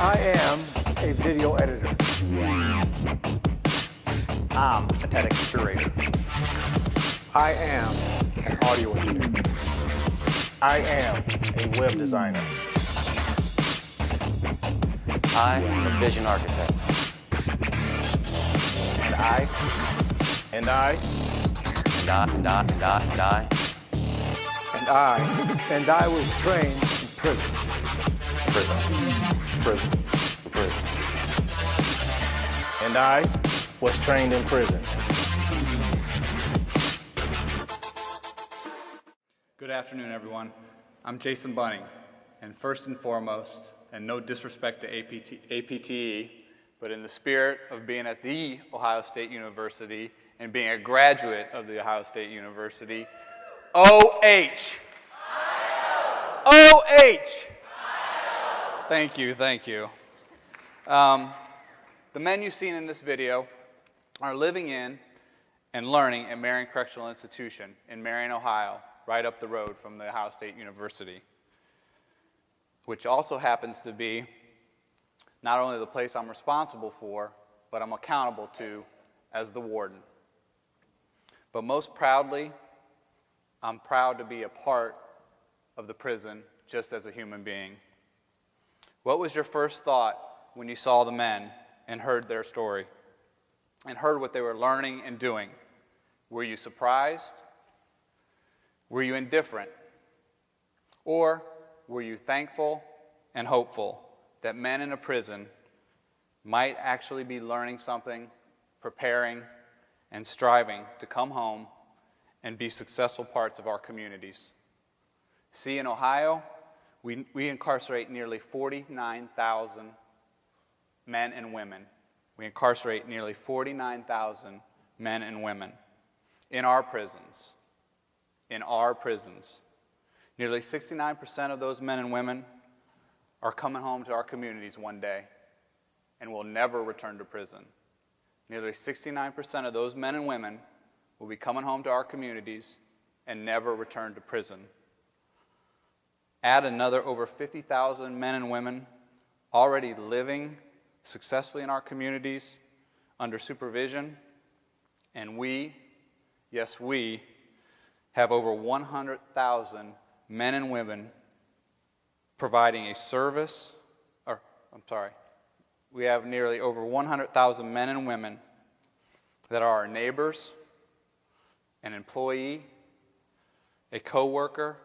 I am a video editor. I'm a TEDx curator. I am an audio engineer. I am a web designer. I am a vision architect. And I. And I. And I. And I. And I. And I. And I. And I was trained in prison. Prison. And I was trained in prison. Good afternoon, everyone. I'm Jason Bunning, and first and foremost, and no disrespect to APTE, but in the spirit of being at the Ohio State University and being a graduate of the Ohio State University, OH! OH! Thank you, thank you. The men you've seen in this video are living in and learning at Marion Correctional Institution in Marion, Ohio, right up the road from the Ohio State University, which also happens to be not only the place I'm responsible for, but I'm accountable to as the warden. But most proudly, I'm proud to be a part of the prison just as a human being. What was your first thought when you saw the men and heard their story and heard what they were learning and doing? Were you surprised? Were you indifferent? Or were you thankful and hopeful that men in a prison might actually be learning something, preparing, and striving to come home and be successful parts of our communities? See, in Ohio, we incarcerate nearly 49,000 men and women. We incarcerate nearly 49,000 men and women in our prisons. In our prisons. Nearly 69% of those men and women are coming home to our communities one day and will never return to prison. Nearly 69% of those men and women will be coming home to our communities and never return to prison. Add another over 50,000 men and women already living successfully in our communities under supervision, and we, yes we, have over 100,000 men and women providing a service, we have nearly over 100,000 men and women that are our neighbors, an employee, a coworker,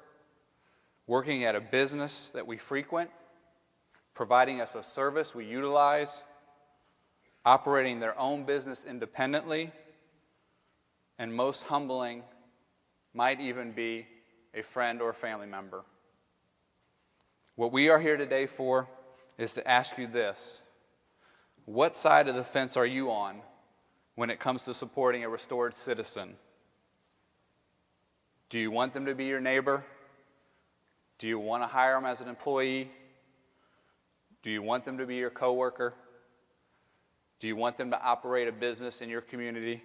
working at a business that we frequent, providing us a service we utilize, operating their own business independently, and most humbling, might even be a friend or a family member. What we are here today for is to ask you this: what side of the fence are you on when it comes to supporting a restored citizen? Do you want them to be your neighbor? Do you want to hire them as an employee? Do you want them to be your coworker? Do you want them to operate a business in your community?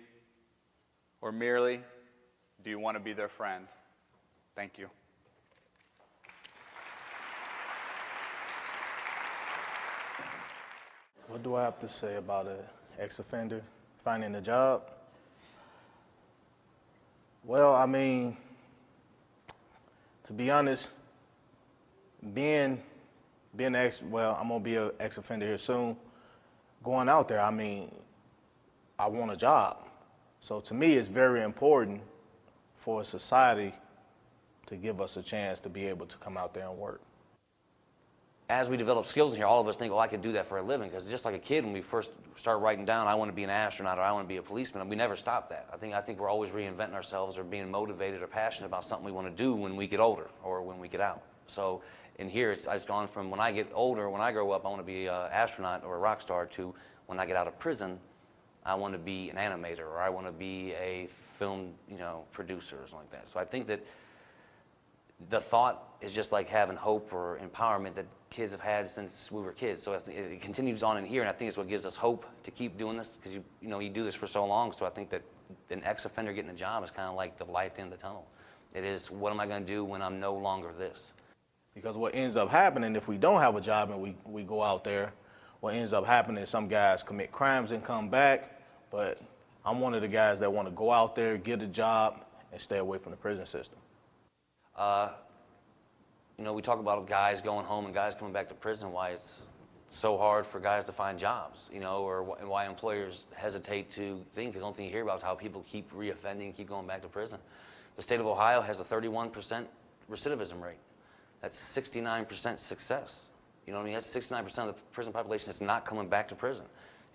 Or merely, do you want to be their friend? Thank you. What do I have to say about an ex-offender finding a job? Well, I mean, to be honest, I'm gonna be an ex-offender here soon. Going out there, I mean, I want a job. So to me, it's very important for society to give us a chance to be able to come out there and work. As we develop skills in here, all of us think, well, I could do that for a living, because just like a kid, when we first start writing down, I want to be an astronaut or I want to be a policeman, and we never stop that. I think we're always reinventing ourselves or being motivated or passionate about something we want to do when we get older or when we get out. So in here, it's gone from when I get older, when I grow up, I want to be an astronaut or a rock star, to when I get out of prison, I want to be an animator or I want to be a film, producer or something like that. So I think that the thought is just like having hope or empowerment that kids have had since we were kids. So it continues on in here, and I think it's what gives us hope to keep doing this, because you do this for so long. So I think that an ex-offender getting a job is kind of like the light at the end of the tunnel. It is, what am I going to do when I'm no longer this? Because what ends up happening if we don't have a job and we go out there, what ends up happening is some guys commit crimes and come back, but I'm one of the guys that want to go out there, get a job, and stay away from the prison system. You know, we talk about guys going home and guys coming back to prison, why it's so hard for guys to find jobs, you know, or why employers hesitate to think, because the only thing you hear about is how people keep reoffending, keep going back to prison. The state of Ohio has a 31% recidivism rate. That's 69% success. You know what I mean? That's 69% of the prison population that's not coming back to prison.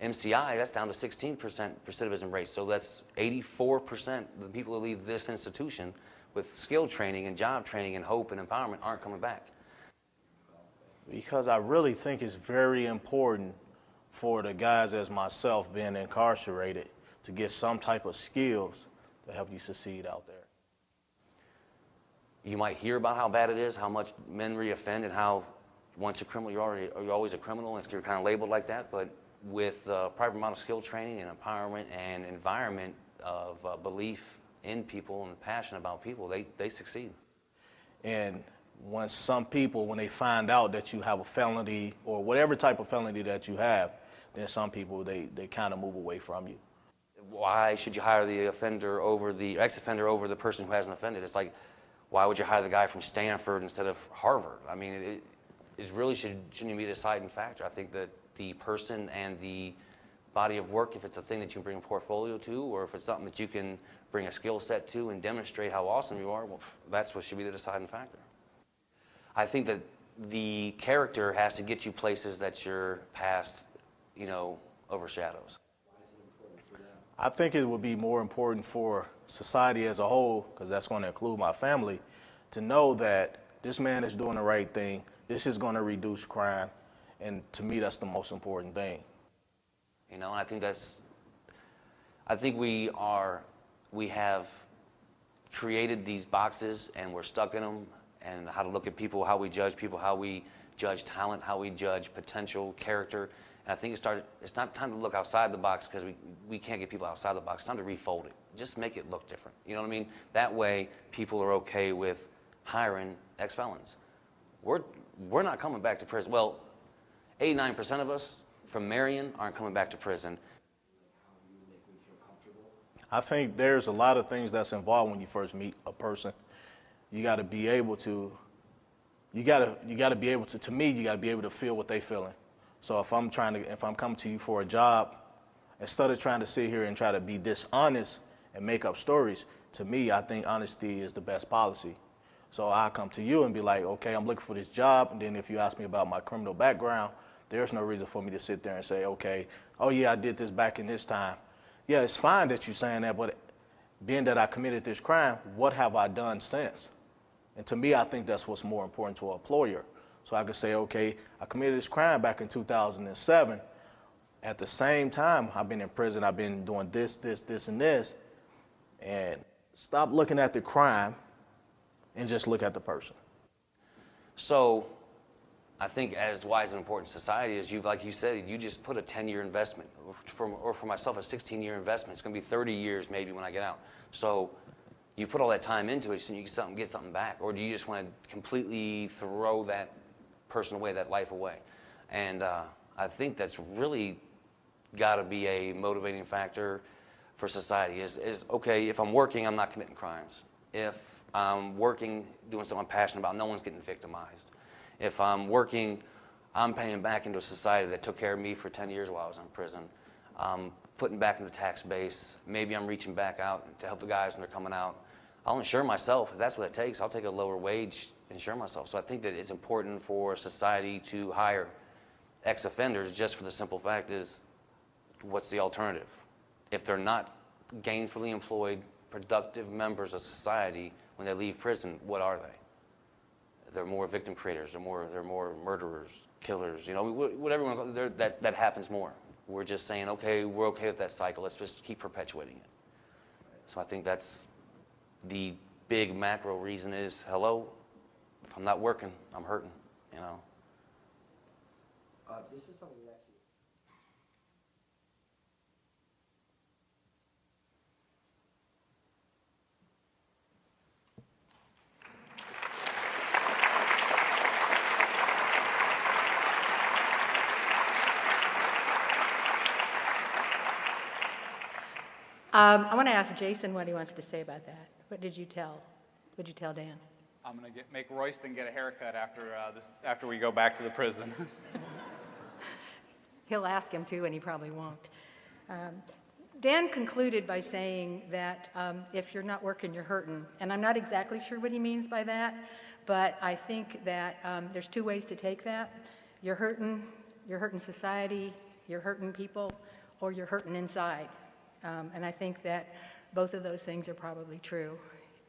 MCI, that's down to 16% recidivism rate. So that's 84% of the people who leave this institution with skill training and job training and hope and empowerment aren't coming back. Because I really think it's very important for the guys as myself being incarcerated to get some type of skills to help you succeed out there. You might hear about how bad it is, how much men reoffend, and how once a criminal, you're always a criminal, and you're kind of labeled like that. But with the proper amount of skill training and empowerment and environment of belief in people and passion about people, they succeed. And when some people, when they find out that you have a felony or whatever type of felony that you have, then some people, they kind of move away from you. Why should you hire the offender over the ex-offender over the person who hasn't offended? It's like, why would you hire the guy from Stanford instead of Harvard? I mean, it really shouldn't be a deciding factor. I think that the person and the body of work, if it's a thing that you can bring a portfolio to, or if it's something that you can bring a skill set to and demonstrate how awesome you are, well, that's what should be the deciding factor. I think that the character has to get you places that your past, you know, overshadows. Why is it important for them? I think it would be more important for society as a whole, because that's going to include my family, to know that this man is doing the right thing. This is going to reduce crime. And to me, that's the most important thing. You know, and I think we have created these boxes and we're stuck in them, and how to look at people, how we judge talent, how we judge potential, character. And I think it's not time to look outside the box, because we can't get people outside the box. It's time to refold it. Just make it look different. You know what I mean? That way, people are okay with hiring ex-felons. We're not coming back to prison. Well, 89% of us from Marion aren't coming back to prison. How do you make me feel comfortable? I think there's a lot of things that's involved when you first meet a person. You got to be able to, to me, you got to be able to feel what they're feeling. So if I'm coming to you for a job, instead of trying to sit here and try to be dishonest and make up stories, to me, I think honesty is the best policy. So I come to you and be like, okay, I'm looking for this job. And then if you ask me about my criminal background, there's no reason for me to sit there and say, okay, oh yeah, I did this back in this time. Yeah, it's fine that you're saying that, but being that I committed this crime, what have I done since? And to me, I think that's what's more important to an employer. So I could say, okay, I committed this crime back in 2007. At the same time, I've been in prison, I've been doing this, and this. And stop looking at the crime and just look at the person. So I think as wise and important society is, like you said, you just put a 10-year investment, or for myself, a 16-year investment. It's going to be 30 years maybe when I get out. So you put all that time into it so you get something back, or do you just want to completely throw that person away, that life away? And I think that's really got to be a motivating factor for society is okay, if I'm working, I'm not committing crimes. If I'm working, doing something I'm passionate about, no one's getting victimized. If I'm working, I'm paying back into a society that took care of me for 10 years while I was in prison. Putting back in the tax base. Maybe I'm reaching back out to help the guys when they're coming out. I'll insure myself. If that's what it takes, I'll take a lower wage, insure myself. So I think that it's important for society to hire ex-offenders, just for the simple fact is, what's the alternative? If they're not gainfully employed, productive members of society, when they leave prison, what are they? They're more victim creators. They're more murderers, killers. You know, whatever you want to call it, that happens more. We're just saying, okay, we're okay with that cycle. Let's just keep perpetuating it. So I think that's the big macro reason is, hello, if I'm not working, I'm hurting. You know. This is something that I want to ask Jason what he wants to say about that. What did you tell Dan? I'm going to make Royston get a haircut after we go back to the prison. He'll ask him to, and he probably won't. Dan concluded by saying that if you're not working, you're hurting. And I'm not exactly sure what he means by that, but I think that there's two ways to take that. You're hurting society, you're hurting people, or you're hurting inside. And I think that both of those things are probably true.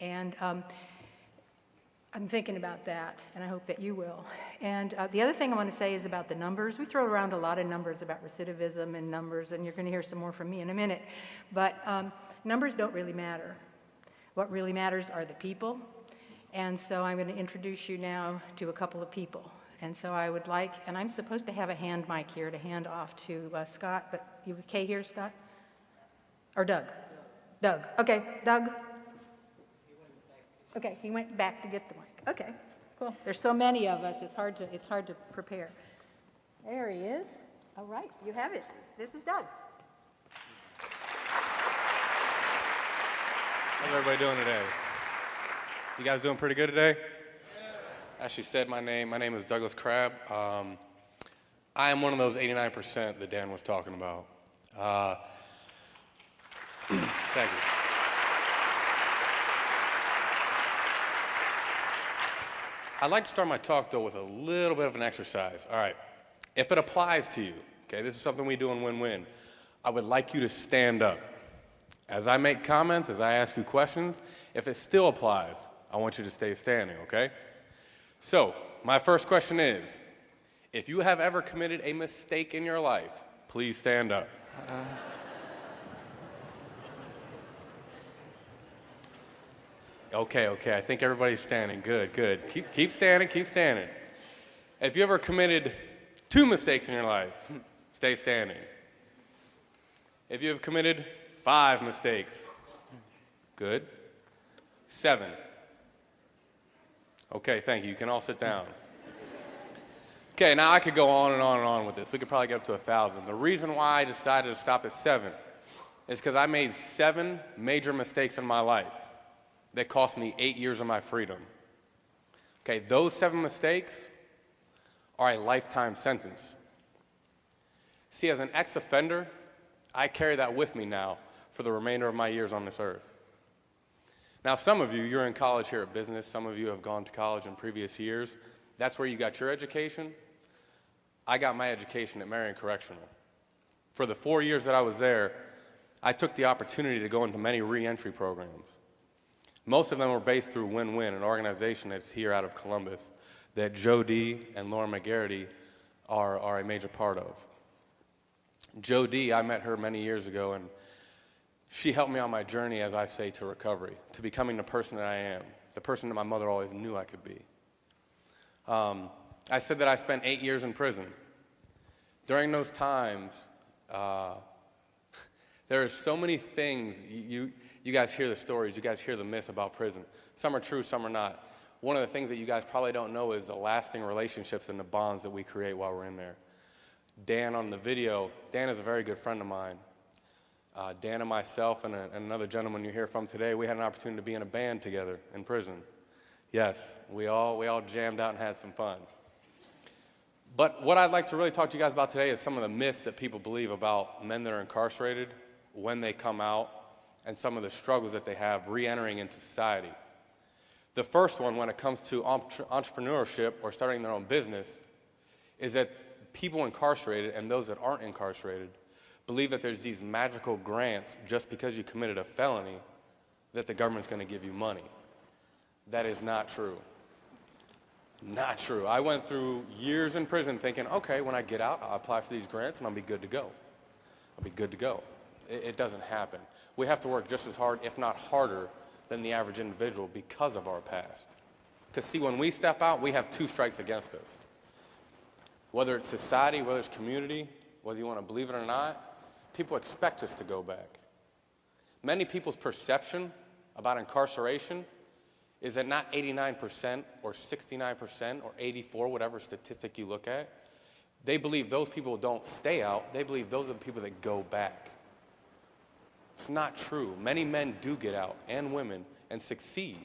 And I'm thinking about that, and I hope that you will. And the other thing I want to say is about the numbers. We throw around a lot of numbers about recidivism and numbers, and you're going to hear some more from me in a minute. But numbers don't really matter. What really matters are the people. And so I'm going to introduce you now to a couple of people. And so I would like, and I'm supposed to have a hand mic here to hand off to Scott, but you okay here, Scott? Or Doug? Doug. Okay, Doug. Okay, he went back to get the mic. Okay, cool. There's so many of us, it's hard to prepare. There he is. All right, you have it. This is Doug. How's everybody doing today? You guys doing pretty good today? As she said my name is Douglas Crabb. I am one of those 89% that Dan was talking about. Thank you. I'd like to start my talk, though, with a little bit of an exercise. All right, if it applies to you, okay, this is something we do in WinWin, I would like you to stand up. As I make comments, as I ask you questions, if it still applies, I want you to stay standing, okay? So, my first question is, if you have ever committed a mistake in your life, please stand up. Okay, I think everybody's standing. Good. Keep standing, keep standing. If you ever committed 2 mistakes in your life, stay standing. If you have committed 5 mistakes, good. 7. Okay, thank you. You can all sit down. Okay, now I could go on and on and on with this. We could probably get up to 1,000. The reason why I decided to stop at 7 is because I made 7 major mistakes in my life that cost me 8 years of my freedom. Okay, those 7 mistakes are a lifetime sentence. See, as an ex-offender, I carry that with me now for the remainder of my years on this earth. Now, some of you, you're in college here at business. Some of you have gone to college in previous years. That's where you got your education. I got my education at Marion Correctional. For the 4 years that I was there, I took the opportunity to go into many reentry programs. Most of them were based through WinWin, an organization that's here out of Columbus that Jo Dee and Lauren McGarity are a major part of. Jo Dee, I met her many years ago, and she helped me on my journey, as I say, to recovery, to becoming the person that I am, the person that my mother always knew I could be. I said that I spent 8 years in prison. During those times, there are so many things. You guys hear the stories, you guys hear the myths about prison. Some are true, some are not. One of the things that you guys probably don't know is the lasting relationships and the bonds that we create while we're in there. Dan on the video, Dan is a very good friend of mine. Dan and myself and another gentleman you hear from today, we had an opportunity to be in a band together in prison. Yes, we all jammed out and had some fun. But what I'd like to really talk to you guys about today is some of the myths that people believe about men that are incarcerated, when they come out, and some of the struggles that they have re-entering into society. The first one, when it comes to entrepreneurship or starting their own business, is that people incarcerated and those that aren't incarcerated believe that there's these magical grants just because you committed a felony that the government's going to give you money. That is not true. Not true. I went through years in prison thinking, okay, when I get out, I'll apply for these grants and I'll be good to go. I'll be good to go. It doesn't happen. We have to work just as hard, if not harder, than the average individual because of our past. Because see, when we step out, we have 2 strikes against us. Whether it's society, whether it's community, whether you want to believe it or not, people expect us to go back. Many people's perception about incarceration is that not 89% or 69% or 84, whatever statistic you look at, they believe those people don't stay out. They believe those are the people that go back. It's not true. Many men do get out, and women, and succeed.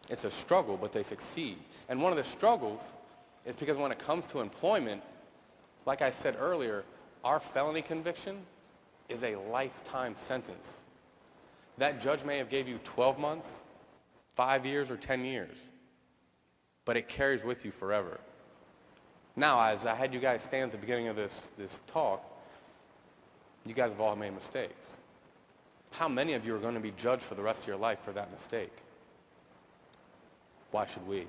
It's a struggle, but they succeed. And one of the struggles is because when it comes to employment, like I said earlier, our felony conviction is a lifetime sentence. That judge may have gave you 12 months, 5 years, or 10 years, but it carries with you forever. Now, as I had you guys stand at the beginning of this talk, you guys have all made mistakes. How many of you are going to be judged for the rest of your life for that mistake? Why should we?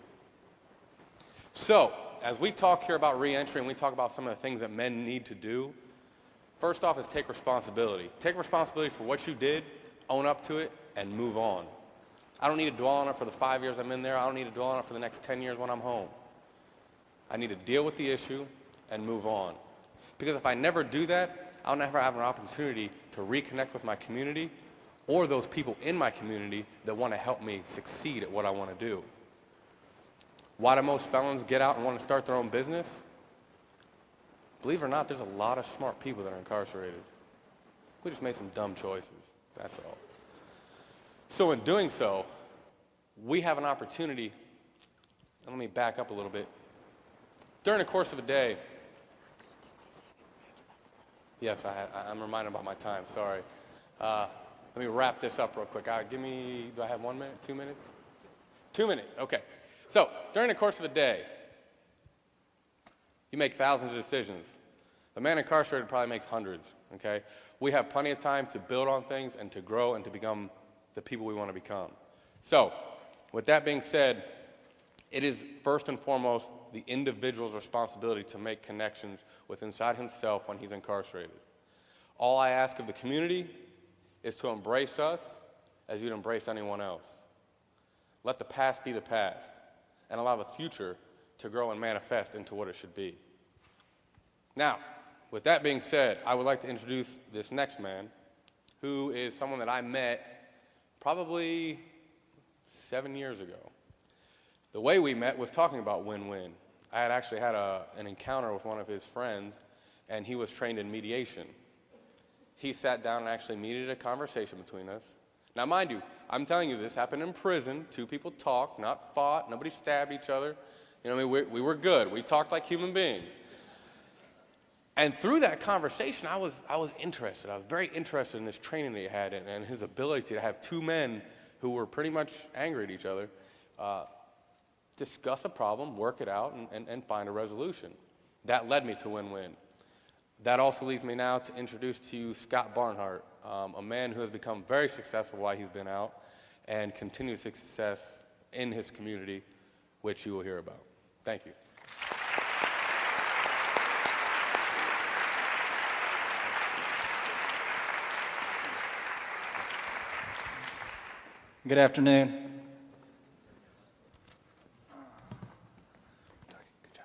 So, as we talk here about reentry and we talk about some of the things that men need to do, first off is take responsibility. Take responsibility for what you did, own up to it, and move on. I don't need to dwell on it for the 5 years I'm in there. I don't need to dwell on it for the next 10 years when I'm home. I need to deal with the issue and move on. Because if I never do that, I'll never have an opportunity to reconnect with my community or those people in my community that want to help me succeed at what I want to do. Why do most felons get out and want to start their own business? Believe it or not, there's a lot of smart people that are incarcerated. We just made some dumb choices, that's all. So in doing so, we have an opportunity, and let me back up a little bit. During the course of a day, yes, I'm reminded about my time, sorry. Let me wrap this up real quick. Do I have 1 minute, 2 minutes? 2 minutes, okay. So, during the course of a day, you make thousands of decisions. The man incarcerated probably makes hundreds, okay? We have plenty of time to build on things and to grow and to become the people we want to become. So, with that being said, it is first and foremost the individual's responsibility to make connections with inside himself when he's incarcerated. All I ask of the community is to embrace us as you'd embrace anyone else. Let the past be the past and allow the future to grow and manifest into what it should be. Now, with that being said, I would like to introduce this next man, who is someone that I met probably 7 years ago. The way we met was talking about win-win. I had actually had an encounter with one of his friends, and he was trained in mediation. He sat down and actually mediated a conversation between us. Now, mind you, I'm telling you this happened in prison. 2 people talked, not fought. Nobody stabbed each other. You know, we were good. We talked like human beings. And through that conversation, I was interested. I was very interested in this training that he had and his ability to have 2 men who were pretty much angry at each other discuss a problem, work it out, and find a resolution. That led me to win-win. That also leads me now to introduce to you Scott Barnhart, a man who has become very successful while he's been out and continued success in his community, which you will hear about. Thank you. Good afternoon. Good job.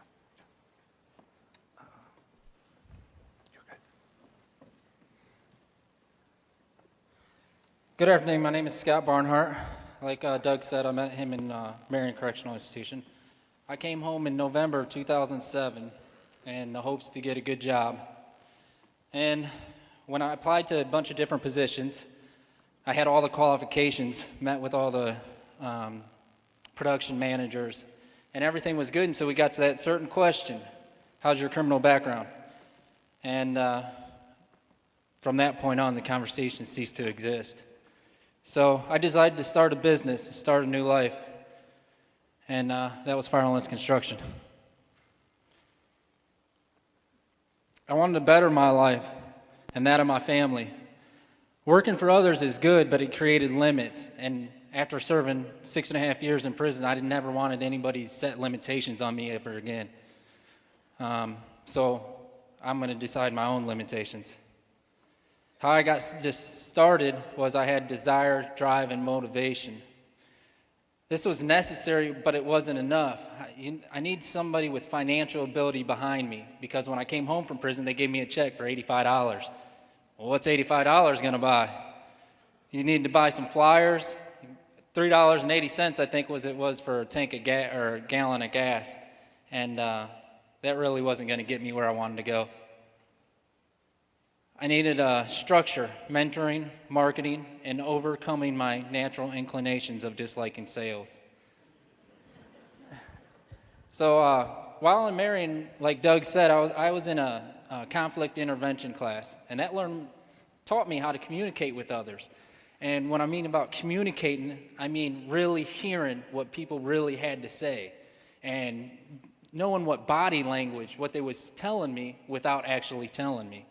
You're good. Good afternoon. My name is Scott Barnhart. Like Doug said, I met him in Marion Correctional Institution. I came home in November 2007 in the hopes to get a good job. And when I applied to a bunch of different positions, I had all the qualifications, met with all the production managers, and everything was good until we got to that certain question: how's your criminal background? And from that point on, the conversation ceased to exist. So I decided to start a business, start a new life, and that was Firelands Construction. I wanted to better my life and that of my family. Working for others is good, but it created limits. And after serving 6.5 years in prison, I never wanted anybody to set limitations on me ever again. So I'm going to decide my own limitations. How I got this started was I had desire, drive, and motivation. This was necessary, but it wasn't enough. I need somebody with financial ability behind me, because when I came home from prison, they gave me a check for $85. Well, what's $85 going to buy? You need to buy some flyers, $3.80 I think it was for a tank of gas or a gallon of gas, and that really wasn't going to get me where I wanted to go. I needed structure, mentoring, marketing, and overcoming my natural inclinations of disliking sales. So while in Marion, like Doug said, I was in a conflict intervention class, and that taught me how to communicate with others. And when I mean about communicating, I mean really hearing what people really had to say and knowing what body language, what they was telling me without actually telling me.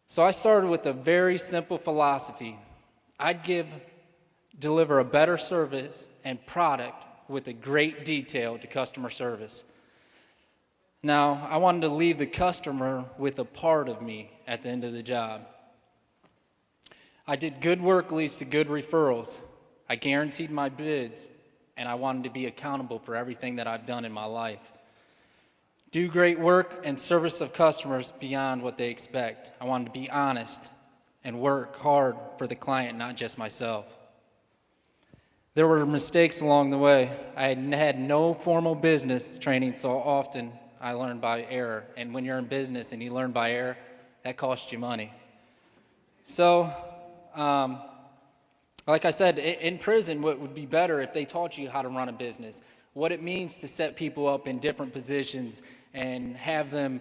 So I started with a very simple philosophy. I'd deliver a better service and product with a great detail to customer service. Now, I wanted to leave the customer with a part of me at the end of the job. I did good work leads to good referrals. I guaranteed my bids, and I wanted to be accountable for everything that I've done in my life. Do great work and service of customers beyond what they expect. I wanted to be honest and work hard for the client, not just myself. There were mistakes along the way. I had no formal business training, so often I learned by error. And when you're in business and you learn by error, that costs you money. So, like I said, in prison, what would be better if they taught you how to run a business, what it means to set people up in different positions and have them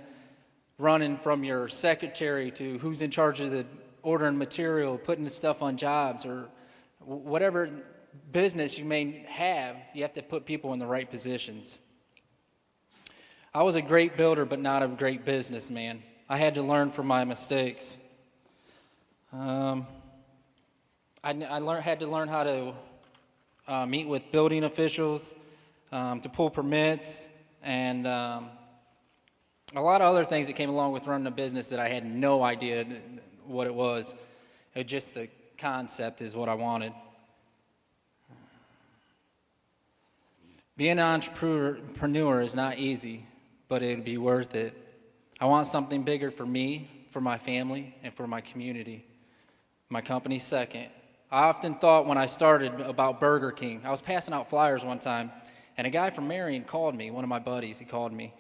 running from your secretary to who's in charge of the ordering material, putting the stuff on jobs, or whatever business you may have, you have to put people in the right positions. I was a great builder, but not a great businessman. I had to learn from my mistakes. I had to learn how to meet with building officials, to pull permits, and a lot of other things that came along with running a business that I had no idea what it was. It just the concept is what I wanted. Being an entrepreneur is not easy, but it'd be worth it. I want something bigger for me, for my family, and for my community. My company second. I often thought when I started about Burger King. I was passing out flyers one time, and a guy from Marion called me, one of my buddies, he called me.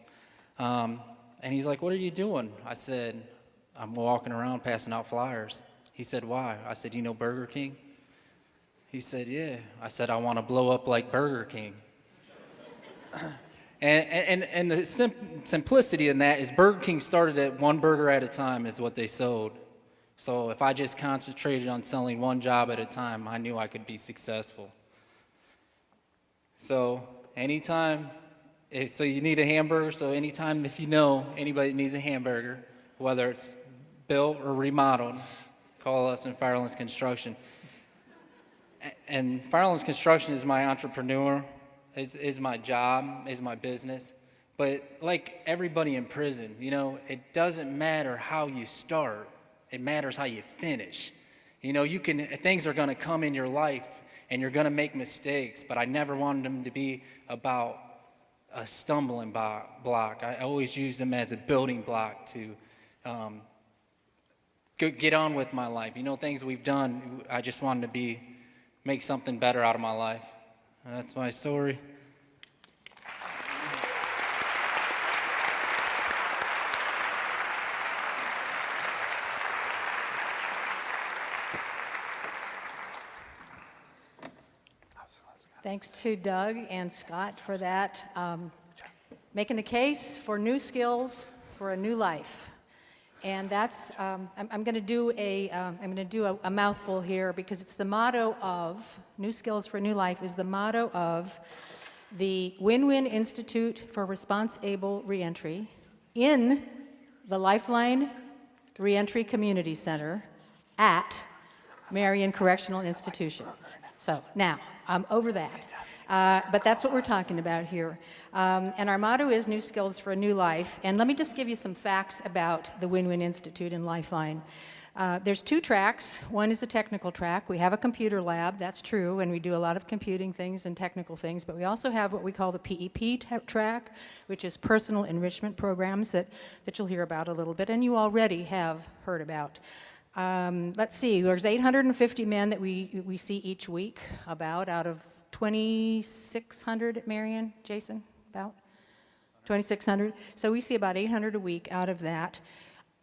And he's like, "What are you doing?" I said, "I'm walking around passing out flyers." He said, "Why?" I said, "You know Burger King?" He said, "Yeah." I said, "I want to blow up like Burger King." And the simplicity in that is Burger King started at one burger at a time is what they sold. So if I just concentrated on selling one job at a time, I knew I could be successful. So anytime, so you need a hamburger, so anytime if you know anybody needs a hamburger, whether it's built or remodeled, call us in Firelands Construction. And Firelands Construction is my entrepreneur, is my job, is my business. But like everybody in prison, you know, it doesn't matter how you start. It matters how you finish. You know, things are going to come in your life and you're going to make mistakes, but I never wanted them to be about a stumbling block. I always used them as a building block to get on with my life. You know, things we've done, I just wanted to make something better out of my life. And that's my story. Thanks to Doug and Scott for that. Making the case for new skills for a new life. And that's, I'm going to do a mouthful here because it's the motto of, New Skills for a New Life is the motto of the WinWin Institute for Response-Able ReEntry in the Lifeline Reentry Community Center at Marion Correctional Institution. So now, I'm over that. But that's what we're talking about here. And our motto is New Skills for a New Life. And let me just give you some facts about the WinWin Institute and Lifeline. There's 2 tracks. One is a technical track. We have a computer lab, that's true, and we do a lot of computing things and technical things, but we also have what we call the PEP track, which is personal enrichment programs that you'll hear about a little bit, and you already have heard about. Let's see, there's 850 men that we see each week, out of 2,600 at Marion, Jason, about 2,600. So we see about 800 a week out of that.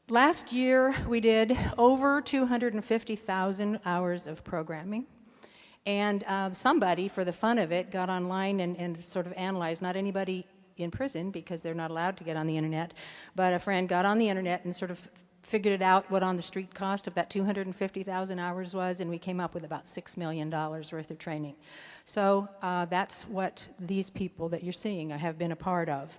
Last year, we did over 250,000 hours of programming. And somebody, for the fun of it, got online and sort of analyzed, not anybody in prison because they're not allowed to get on the internet, but a friend got on the internet and sort of figured it out what on the street cost of that 250,000 hours was, and we came up with about $6 million worth of training. So that's what these people that you're seeing have been a part of.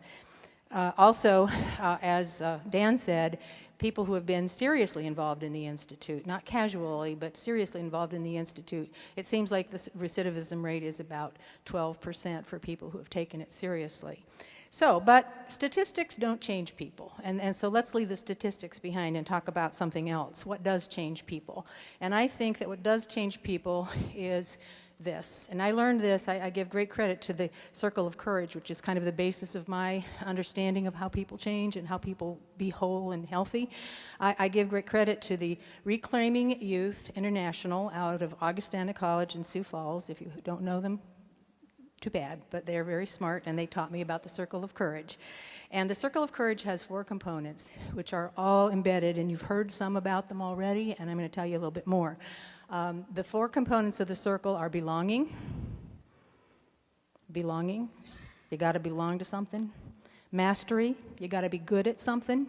Also, as Dan said, people who have been seriously involved in the Institute, not casually, but seriously involved in the Institute. It seems like the recidivism rate is about 12% for people who have taken it seriously. So, but statistics don't change people, and so let's leave the statistics behind and talk about something else. What does change people? And I think that what does change people is this, and I learned this, I give great credit to the Circle of Courage, which is kind of the basis of my understanding of how people change and how people be whole and healthy. I give great credit to the Reclaiming Youth International out of Augustana College in Sioux Falls. If you don't know them, too bad, but they're very smart, and they taught me about the Circle of Courage. And the Circle of Courage has 4 components, which are all embedded, and you've heard some about them already, and I'm going to tell you a little bit more. The 4 components of the circle are belonging. Belonging, you got to belong to something. Mastery, you got to be good at something.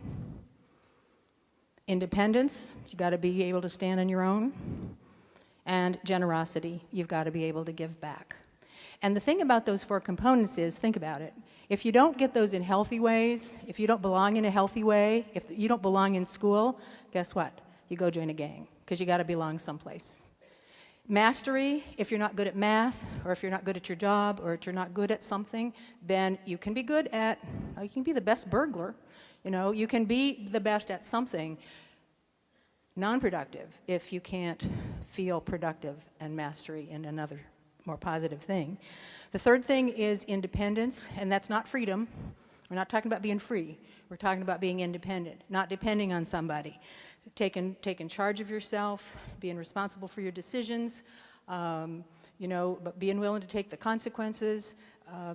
Independence, you got to be able to stand on your own. And generosity, you've got to be able to give back. And the thing about those 4 components is, think about it, if you don't get those in healthy ways, if you don't belong in a healthy way, if you don't belong in school, guess what? You go join a gang, because you got to belong someplace. Mastery, if you're not good at math, or if you're not good at your job, or if you're not good at something, then you can be good at, you can be the best burglar, you can be the best at something non-productive if you can't feel productive and mastery in another more positive thing. The third thing is independence, and that's not freedom. We're not talking about being free. We're talking about being independent, not depending on somebody. Taking charge of yourself, being responsible for your decisions, but being willing to take the consequences,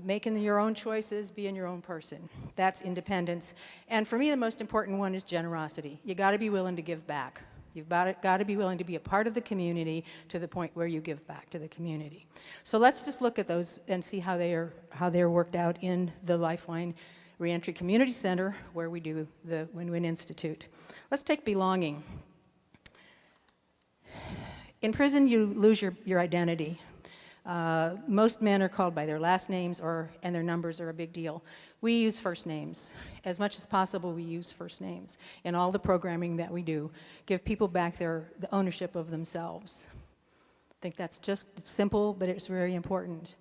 making your own choices, being your own person. That's independence. And for me, the most important one is generosity. You got to be willing to give back. You've got to be willing to be a part of the community to the point where you give back to the community. So let's just look at those and see how they're worked out in the Lifeline Reentry Community Center, where we do the WinWin Institute. Let's take belonging. In prison, you lose your identity. Most men are called by their last names, and their numbers are a big deal. We use first names. As much as possible, we use first names in all the programming that we do. Give people back the ownership of themselves. I think that's it's simple, but it's very important.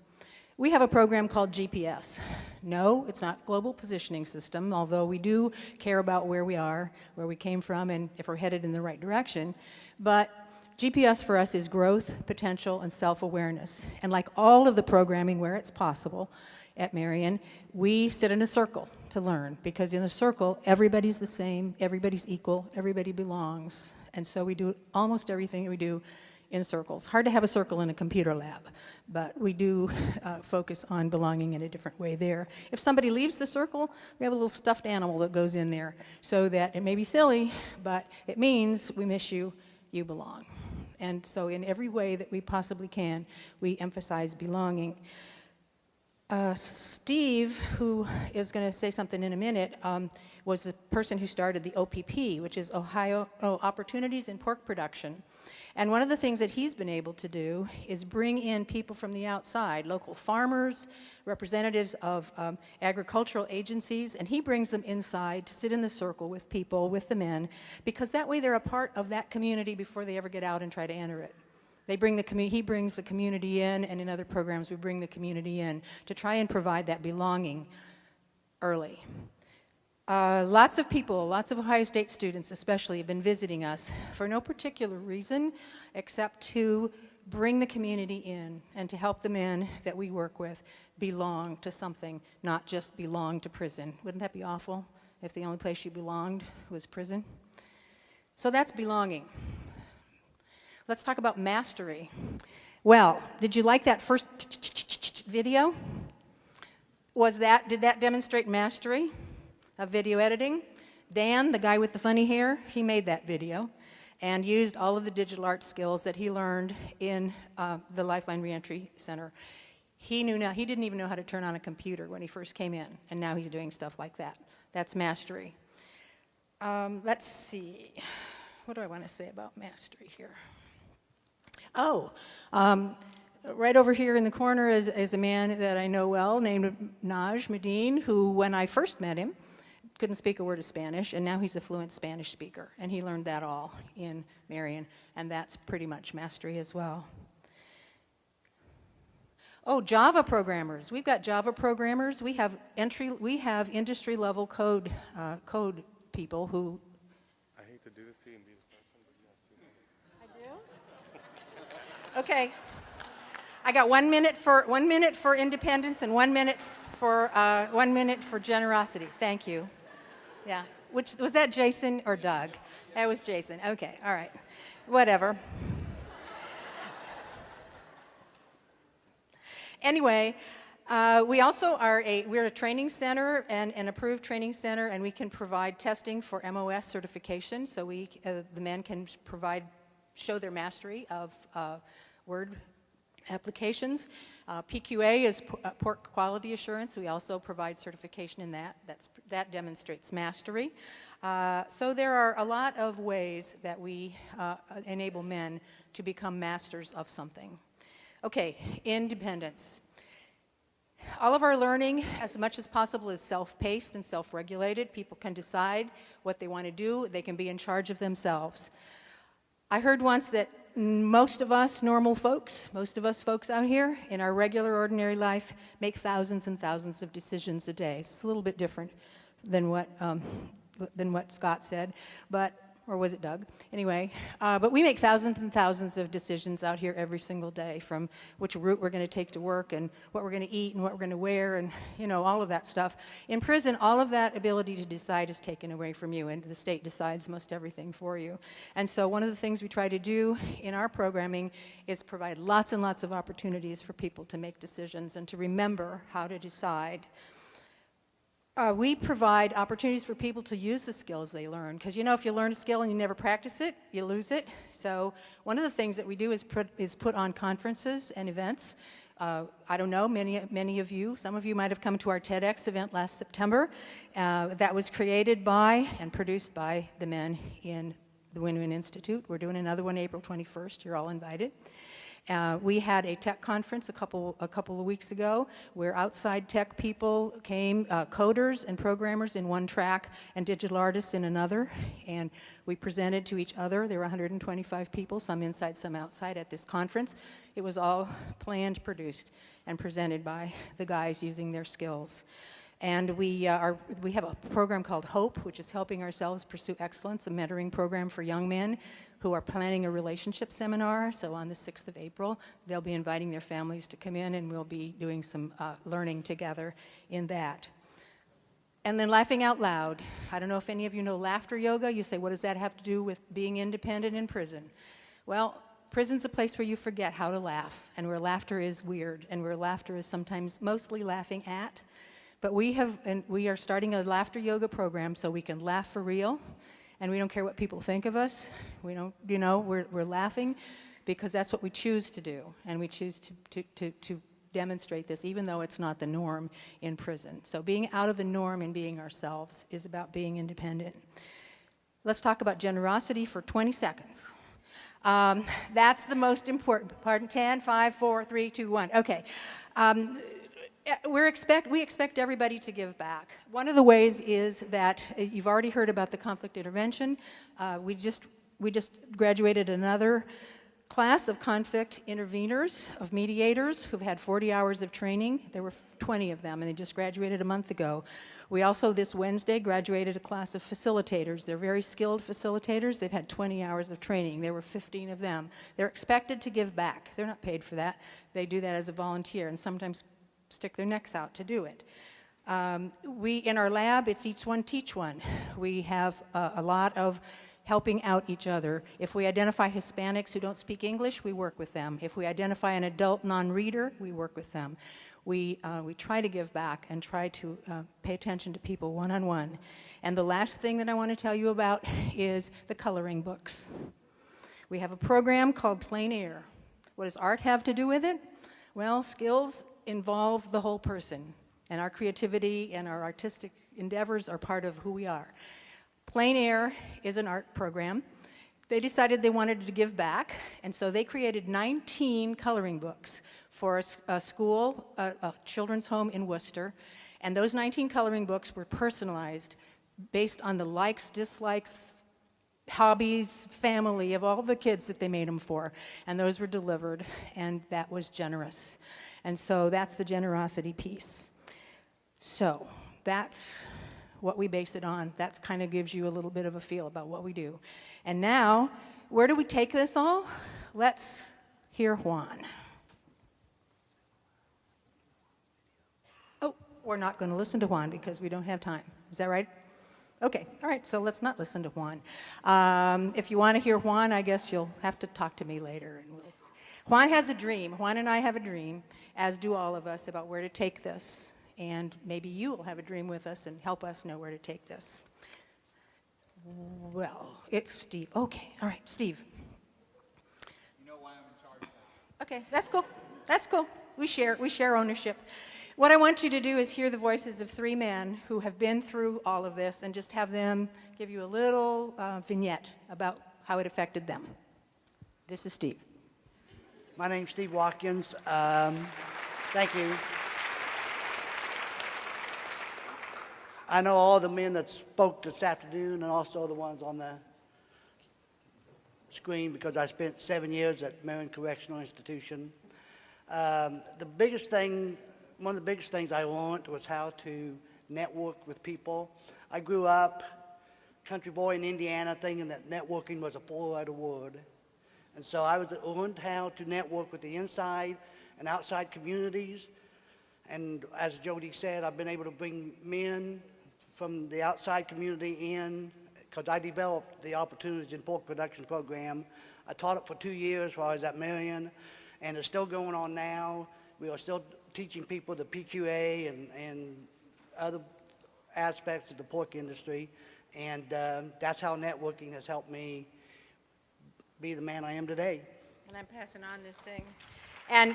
We have a program called GPS. No, it's not Global Positioning System, although we do care about where we are, where we came from, and if we're headed in the right direction. But GPS for us is growth, potential, and self-awareness. And like all of the programming where it's possible at Marion, we sit in a circle to learn, because in a circle, everybody's the same, everybody's equal, everybody belongs. And so we do almost everything that we do in circles. Hard to have a circle in a computer lab, but we do focus on belonging in a different way there. If somebody leaves the circle, we have a little stuffed animal that goes in there, so that it may be silly, but it means we miss you, you belong. And so in every way that we possibly can, we emphasize belonging. Steve, who is going to say something in a minute, was the person who started the OPP, which is Ohio Opportunities in Pork Production. And one of the things that he's been able to do is bring in people from the outside, local farmers, representatives of agricultural agencies, and he brings them inside to sit in the circle with people, with the men, because that way they're a part of that community before they ever get out and try to enter it. He brings the community in, and in other programs we bring the community in to try and provide that belonging early. Lots of people, lots of Ohio State students especially, have been visiting us for no particular reason except to bring the community in and to help the men that we work with belong to something, not just belong to prison. Wouldn't that be awful if the only place you belonged was prison? So that's belonging. Let's talk about mastery. Well, did you like that first video? Did that demonstrate mastery of video editing? Dan, the guy with the funny hair, he made that video and used all of the digital art skills that he learned in the Lifeline Reentry Center. He didn't even know how to turn on a computer when he first came in, and now he's doing stuff like that. That's mastery. Let's see. What do I want to say about mastery here? Oh, right over here in the corner is a man that I know well named Naj Medine, who, when I first met him, couldn't speak a word of Spanish, and now he's a fluent Spanish speaker, and he learned that all in Marion, and that's pretty much mastery as well. Oh, Java programmers. We've got Java programmers. We have industry level code people who. I hate to do this to you and be this person, but you have to. I do? Okay. I got 1 minute for independence and 1 minute for generosity. Thank you. Yeah. Which was that, Jason or Doug? That was Jason. Okay. All right. Whatever. Anyway, we also we're a training center and an approved training center, and we can provide testing for MOS certification. So the men can show their mastery of Word applications. PQA is Port Quality Assurance. We also provide certification in that. That demonstrates mastery. So there are a lot of ways that we enable men to become masters of something. Okay, independence. All of our learning, as much as possible, is self-paced and self-regulated. People can decide what they want to do. They can be in charge of themselves. I heard once that most of us normal folks, most of us folks out here in our regular, ordinary life, make thousands and thousands of decisions a day. It's a little bit different than what Scott said, or was it Doug? Anyway, but we make thousands and thousands of decisions out here every single day, from which route we're going to take to work and what we're going to eat and what we're going to wear and, all of that stuff. In prison, all of that ability to decide is taken away from you, and the state decides most everything for you. And so one of the things we try to do in our programming is provide lots and lots of opportunities for people to make decisions and to remember how to decide. We provide opportunities for people to use the skills they learn, because if you learn a skill and you never practice it, you lose it. So one of the things that we do is put on conferences and events. I don't know, many of you, some of you might have come to our TEDx event last September. That was created by and produced by the men in the WinWin Institute. We're doing another one April 21st. You're all invited. We had a tech conference a couple of weeks ago where outside tech people came, coders and programmers in one track and digital artists in another, and we presented to each other. There were 125 people, some inside, some outside, at this conference. It was all planned, produced, and presented by the guys using their skills. And we have a program called HOPE, which is Helping Ourselves Pursue Excellence, a mentoring program for young men who are planning a relationship seminar. So on the 6th of April, they'll be inviting their families to come in, and we'll be doing some learning together in that. And then laughing out loud. I don't know if any of you know laughter yoga. You say, what does that have to do with being independent in prison? Well, prison's a place where you forget how to laugh, and where laughter is weird, and where laughter is sometimes mostly laughing at. But we are starting a laughter yoga program so we can laugh for real, and we don't care what people think of us. We don't, we're laughing because that's what we choose to do, and we choose to demonstrate this, even though it's not the norm in prison. So being out of the norm and being ourselves is about being independent. Let's talk about generosity for 20 seconds. That's the most important part. 10, 5, 4, 3, 2, 1. Okay. We expect everybody to give back. One of the ways is that you've already heard about the conflict intervention. We just graduated another class of conflict interveners, of mediators who've had 40 hours of training. There were 20 of them, and they just graduated a month ago. We also, this Wednesday, graduated a class of facilitators. They're very skilled facilitators. They've had 20 hours of training. There were 15 of them. They're expected to give back. They're not paid for that. They do that as a volunteer, and sometimes stick their necks out to do it. In our lab, it's each one teach one. We have a lot of helping out each other. If we identify Hispanics who don't speak English, we work with them. If we identify an adult non-reader, we work with them. We try to give back and try to pay attention to people one-on-one. And the last thing that I want to tell you about is the coloring books. We have a program called Plein Air. What does art have to do with it? Well, skills involve the whole person, and our creativity and our artistic endeavors are part of who we are. Plein Air is an art program. They decided they wanted to give back, and so they created 19 coloring books for a school, a children's home in Worcester, and those 19 coloring books were personalized based on the likes, dislikes, hobbies, family of all the kids that they made them for, and those were delivered, and that was generous. And so that's the generosity piece. So that's what we base it on. That kind of gives you a little bit of a feel about what we do. And now, where do we take this all? Let's hear Juan. Oh, we're not going to listen to Juan because we don't have time. Is that right? Okay, all right, so let's not listen to Juan. If you want to hear Juan, I guess you'll have to talk to me later. And Juan has a dream. Juan and I have a dream, as do all of us, about where to take this. And maybe you will have a dream with us and help us know where to take this. Well, it's Steve. Okay, all right, Steve. You know why I'm in charge now. Okay, that's cool. That's cool. We share ownership. What I want you to do is hear the voices of three men who have been through all of this and just have them give you a little vignette about how it affected them. This is Steve. My name's Steve Watkins. Thank you. I know all the men that spoke this afternoon and also the ones on the screen because I spent 7 years at Marion Correctional Institution. One of the biggest things I learned was how to network with people. I grew up, country boy in Indiana, thinking that networking was a four-letter word. And so I learned how to network with the inside and outside communities. And as Jo Dee said, I've been able to bring men from the outside community in because I developed the Opportunities in Pork Production program. I taught it for 2 years while I was at Marion, and it's still going on now. We are still teaching people the PQA and other aspects of the pork industry, and that's how networking has helped me be the man I am today. And I'm passing on this thing. And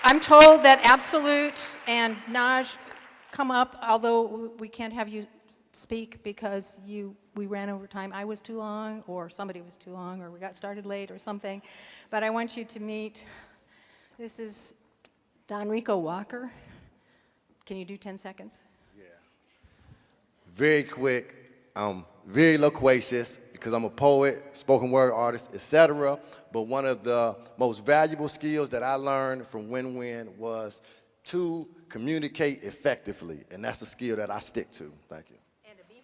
I'm told that Absolute and Naj come up, although we can't have you speak because we ran over time. I was too long, or somebody was too long, or we got started late or something. But I want you to meet, this is Don Rico Walker. Can you do 10 seconds? Yeah. Very quick, very loquacious because I'm a poet, spoken word artist, etc. But one of the most valuable skills that I learned from WinWin was to communicate effectively, and that's the skill that I stick to. Thank you. And to be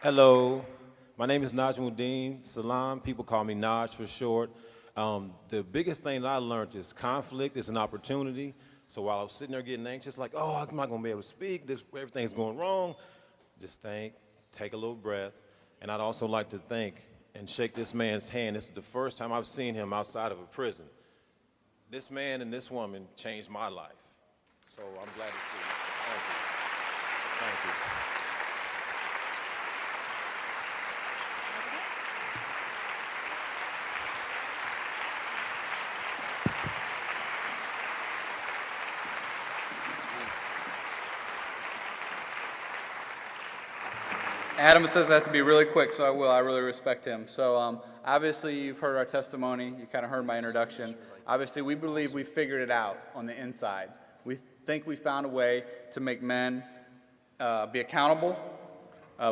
Hello, my name is Najmuddin Salam. People call me Naj for short. The biggest thing that I learned is conflict is an opportunity. So while I was sitting there getting anxious, like, oh, I'm not going to be able to speak, everything's going wrong, just take a little breath. And I'd also like to thank and shake this man's hand. This is the first time I've seen him outside of a prison. This man and this woman changed my life. So I'm glad to see you. Thank you. Thank you. Adam says I have to be really quick, so I will. I really respect him. So obviously you've heard our testimony. You kind of heard my introduction. Obviously we believe we figured it out on the inside. We think we found a way to make men be accountable.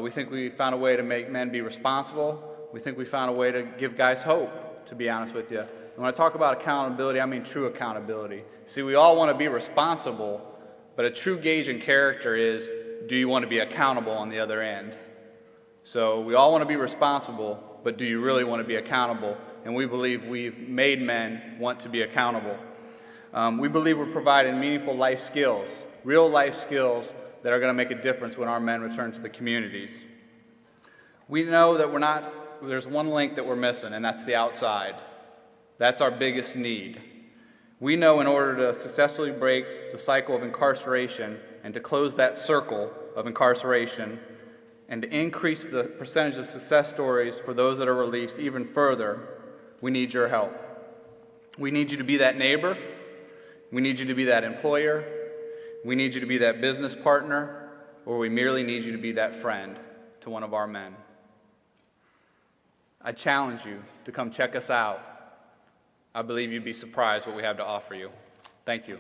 We think we found a way to make men be responsible. We think we found a way to give guys hope, to be honest with you. And when I talk about accountability, I mean true accountability. See, we all want to be responsible, but a true gauge in character is, do you want to be accountable on the other end? So we all want to be responsible, but do you really want to be accountable? And we believe we've made men want to be accountable. We believe we're providing meaningful life skills, real life skills that are going to make a difference when our men return to the communities. We know that there's one link that we're missing, and that's the outside. That's our biggest need. We know in order to successfully break the cycle of incarceration and to close that circle of incarceration and to increase the percentage of success stories for those that are released even further, we need your help. We need you to be that neighbor. We need you to be that employer. We need you to be that business partner, or we merely need you to be that friend to one of our men. I challenge you to come check us out. I believe you'd be surprised what we have to offer you. Thank you.